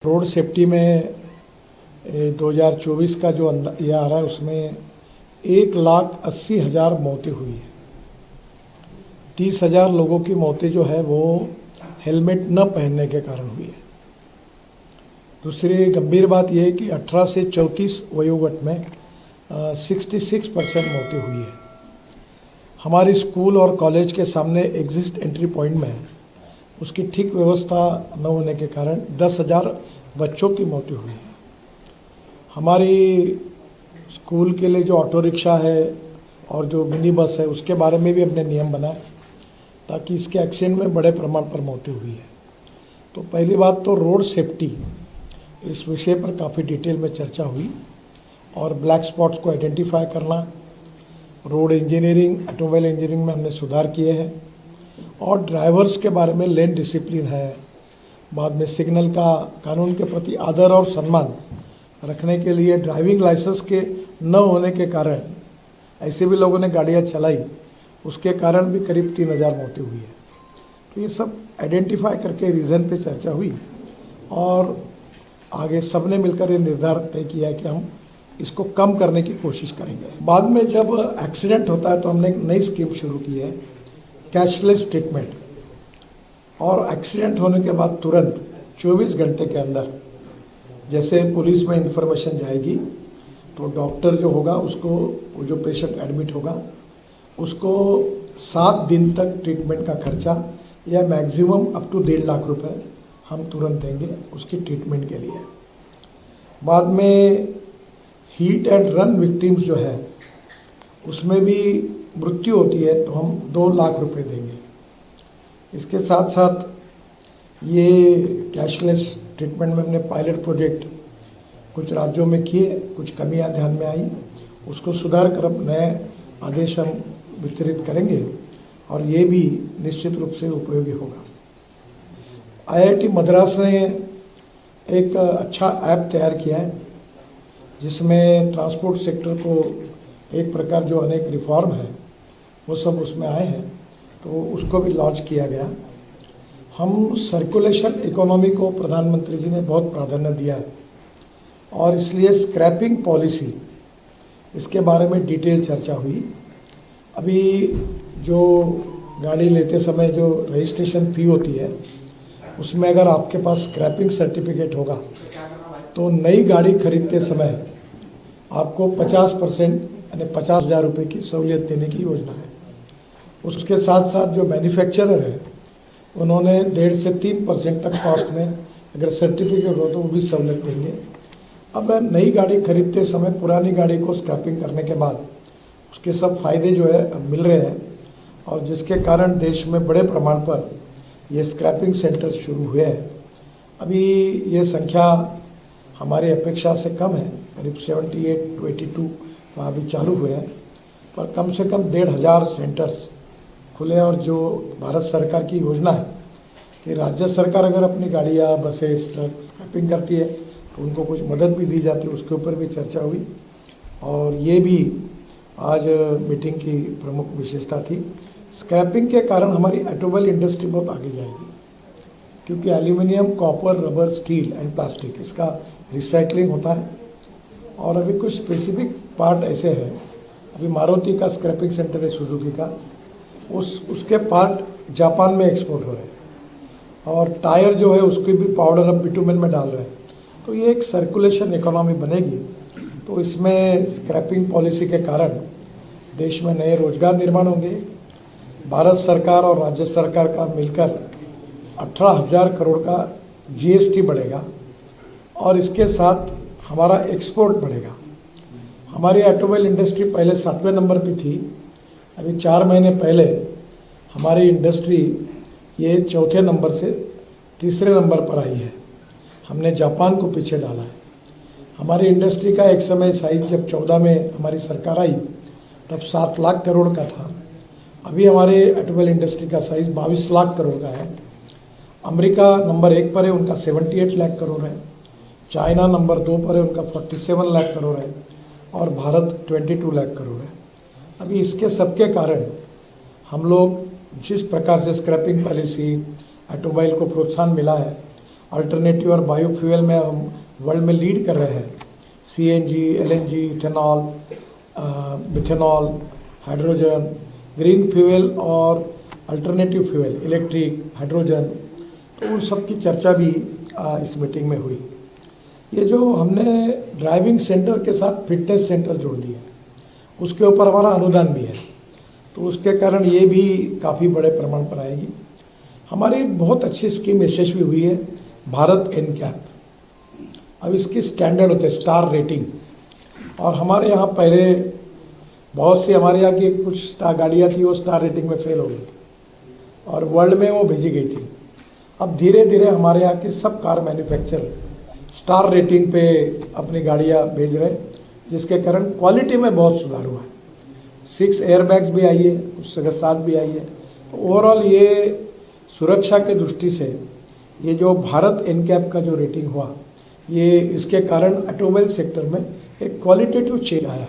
Road safety में 2024 का जो ये आ रहा है उसमें 1,80,000 मौतें हुई है। 30,000 लोगों की मौतें जो है वो हेलमेट न पहनने के कारण हुई है। दूसरी गंभीर बात यह है कि 18 से 34 वयोगट में 66% मौतें हुई है। हमारे स्कूल और कॉलेज के सामने एग्जिट एंट्री पॉइंट में उसकी ठीक व्यवस्था न होने के कारण 10,000 बच्चों की मौतें हुई है। हमारी स्कूल के लिए जो ऑटो रिक्शा है और जो मिनी बस है उसके बारे में भी हमने नियम बनाए ताकि इसके एक्सीडेंट में बड़े प्रमाण पर मौतें हुई है। तो पहली बात तो रोड सेफ्टी, इस विषय पर काफ़ी डिटेल में चर्चा हुई और ब्लैक स्पॉट्स को आइडेंटिफाई करना, रोड इंजीनियरिंग, ऑटोमोबाइल इंजीनियरिंग में हमने सुधार किए हैं और ड्राइवर्स के बारे में लेन डिसिप्लिन है। बाद में सिग्नल का कानून के प्रति आदर और सम्मान रखने के लिए ड्राइविंग लाइसेंस के न होने के कारण ऐसे भी लोगों ने गाड़ियां चलाई, उसके कारण भी करीब 3,000 मौतें हुई है। तो ये सब आइडेंटिफाई करके रीज़न पे चर्चा हुई और आगे सबने मिलकर ये निर्धार तय किया कि हम इसको कम करने की कोशिश करेंगे। बाद में जब एक्सीडेंट होता है तो हमने एक नई स्कीम शुरू की है, कैशलेस ट्रीटमेंट। और एक्सीडेंट होने के बाद तुरंत 24 घंटे के अंदर जैसे पुलिस में इंफॉर्मेशन जाएगी तो डॉक्टर जो होगा उसको, वो जो पेशेंट एडमिट होगा उसको 7 दिन तक ट्रीटमेंट का खर्चा या मैक्सिमम अप टू 1.5 लाख रुपए हम तुरंत देंगे उसकी ट्रीटमेंट के लिए। बाद में हीट एंड रन विक्टिम्स जो है उसमें भी मृत्यु होती है तो हम 2 लाख रुपए देंगे। इसके साथ साथ ये कैशलेस ट्रीटमेंट में हमने पायलट प्रोजेक्ट कुछ राज्यों में किए, कुछ कमियां ध्यान में आई, उसको सुधार कर अब नए आदेश हम वितरित करेंगे और ये भी निश्चित रूप से उपयोगी होगा। आईआईटी मद्रास ने एक अच्छा ऐप तैयार किया है जिसमें ट्रांसपोर्ट सेक्टर को एक प्रकार जो अनेक रिफॉर्म है वो सब उसमें आए हैं, तो उसको भी लॉन्च किया गया। हम सर्कुलेशन इकोनॉमी को प्रधानमंत्री जी ने बहुत प्राधान्य दिया है और इसलिए स्क्रैपिंग पॉलिसी, इसके बारे में डिटेल चर्चा हुई। अभी जो गाड़ी लेते समय जो रजिस्ट्रेशन फ़ी होती है उसमें अगर आपके पास स्क्रैपिंग सर्टिफिकेट होगा तो नई गाड़ी खरीदते समय आपको 50% यानी 50,000 रुपये की सहूलियत देने की योजना है। उसके साथ साथ जो मैन्युफैक्चरर है उन्होंने 1.5 से 3% तक कॉस्ट में अगर सर्टिफिकेट हो तो वो भी सहूलियत देंगे। अब नई गाड़ी खरीदते समय पुरानी गाड़ी को स्क्रैपिंग करने के बाद उसके सब फायदे जो है अब मिल रहे हैं और जिसके कारण देश में बड़े प्रमाण पर ये स्क्रैपिंग सेंटर शुरू हुए हैं। अभी ये संख्या हमारी अपेक्षा से कम है, करीब 78 to 82 वहाँ भी चालू हुए हैं, पर कम से कम 1,500 सेंटर्स खुले। और जो भारत सरकार की योजना है कि राज्य सरकार अगर अपनी गाड़ियाँ, बसेस, ट्रक स्क्रैपिंग करती है तो उनको कुछ मदद भी दी जाती है, उसके ऊपर भी चर्चा हुई और ये भी आज मीटिंग की प्रमुख विशेषता थी। स्क्रैपिंग के कारण हमारी ऑटोमोबाइल इंडस्ट्री बहुत आगे जाएगी क्योंकि aluminium, copper, rubber, steel and plastic इसका रिसाइकलिंग होता है और अभी कुछ स्पेसिफिक पार्ट ऐसे हैं, अभी मारुति का स्क्रैपिंग सेंटर है सुजुकी का, उसके पार्ट जापान में एक्सपोर्ट हो रहे हैं और टायर जो है उसके भी पाउडर अब बिटुमेन में डाल रहे हैं। तो ये एक सर्कुलेशन इकोनॉमी बनेगी। तो इसमें स्क्रैपिंग पॉलिसी के कारण देश में नए रोजगार निर्माण होंगे। भारत सरकार और राज्य सरकार का मिलकर 18,000 करोड़ का जीएसटी बढ़ेगा और इसके साथ हमारा एक्सपोर्ट बढ़ेगा। हमारी ऑटोमोबाइल इंडस्ट्री पहले 7वें नंबर पे थी, अभी 4 महीने पहले हमारी इंडस्ट्री ये 4थे नंबर से 3रे नंबर पर आई है। हमने जापान को पीछे डाला है। हमारी इंडस्ट्री का एक समय साइज जब 14 में हमारी सरकार आई तब 7 लाख करोड़ का था, अभी हमारे ऑटोमोबाइल इंडस्ट्री का साइज 22 लाख करोड़ का है। अमेरिका नंबर 1 पर है, उनका 78 लाख करोड़ है। चाइना नंबर 2 पर है, उनका 47 लाख करोड़ है और भारत 22 लाख करोड़ है। अभी इसके सबके कारण हम लोग जिस प्रकार से स्क्रैपिंग पॉलिसी, ऑटोमोबाइल को प्रोत्साहन मिला है अल्टरनेटिव और बायोफ्यूल में हम वर्ल्ड में लीड कर रहे हैं। CNG, LNG, ethanol, methanol, hydrogen, green fuel और अल्टरनेटिव फ्यूल, इलेक्ट्रिक, हाइड्रोजन, तो उन सब की चर्चा भी इस मीटिंग में हुई। ये जो हमने ड्राइविंग सेंटर के साथ फिटनेस सेंटर जोड़ दिया, उसके ऊपर हमारा अनुदान भी है, तो उसके कारण ये भी काफ़ी बड़े प्रमाण पर आएगी। हमारी बहुत अच्छी स्कीम यशस्वी हुई है, भारत एनकैप। अब इसकी स्टैंडर्ड होते हैं स्टार रेटिंग, और हमारे यहाँ पहले बहुत सी हमारे यहाँ की कुछ स्टार गाड़ियाँ थी, वो स्टार रेटिंग में फेल हो गई और वर्ल्ड में वो भेजी गई थी। अब धीरे धीरे हमारे यहाँ के सब कार मैन्युफैक्चरर स्टार रेटिंग पे अपनी गाड़ियाँ भेज रहे, जिसके कारण क्वालिटी में बहुत सुधार हुआ है। 6 एयरबैग्स भी आई है, कुछ के साथ भी आई है। तो ओवरऑल ये सुरक्षा के दृष्टि से ये जो भारत एनकैप का जो रेटिंग हुआ, ये इसके कारण ऑटोमोबाइल सेक्टर में एक क्वालिटेटिव चेंज आया।